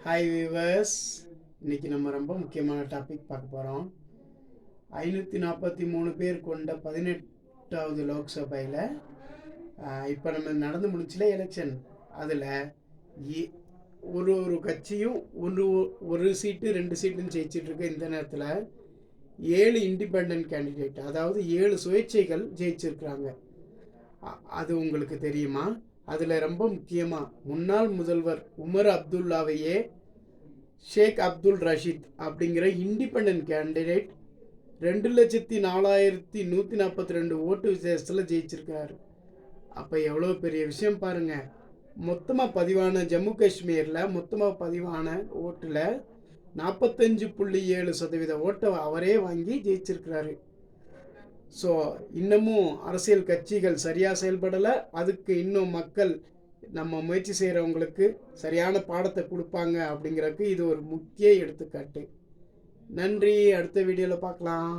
Hi viewers, இன்னைக்கு நம்ம ரொம்ப முக்கியமான டாபிக் பார்க்க போகிறோம். 543 பேர் கொண்ட 18வது லோக்சபையில் இப்போ நம்ம நடந்து முடிச்சல எலெக்ஷன். அதில் ஒரு ஒரு கட்சியும் ஒரு சீட்டு 2 சீட்டுன்னு ஜெயிச்சிட்ருக்கு. இந்த நேரத்தில் 7 இண்டிபெண்ட் கேண்டிடேட், அதாவது 7 சுயேட்சைகள் ஜெயிச்சிருக்கிறாங்க. அது உங்களுக்கு தெரியுமா? அதில் ரொம்ப முக்கியமாக முன்னாள் முதல்வர் உமர் அப்துல்லாவையே ஷேக் அப்துல் ரஷீத் அப்படிங்கிற இண்டிபெண்ட் கேண்டிடேட் 2,04,142 ஓட்டு வித்தியாசத்தில் ஜெயிச்சிருக்காரு. அப்போ எவ்வளோ பெரிய விஷயம் பாருங்கள். மொத்தமாக பதிவான ஜம்மு காஷ்மீரில் மொத்தமாக பதிவான ஓட்டில் 45.7% ஓட்டை அவரே வாங்கி ஜெயிச்சிருக்கிறாரு. ஸோ இன்னமும் அரசியல் கட்சிகள் சரியாக செயல்படலை. அதுக்கு இன்னும் மக்கள் நம்ம முயற்சி செய்கிறவங்களுக்கு சரியான பாடத்தை கொடுப்பாங்க அப்படிங்கிறதுக்கு இது ஒரு முக்கிய எடுத்துக்காட்டு. நன்றி. அடுத்த வீடியோவில் பார்க்கலாம்.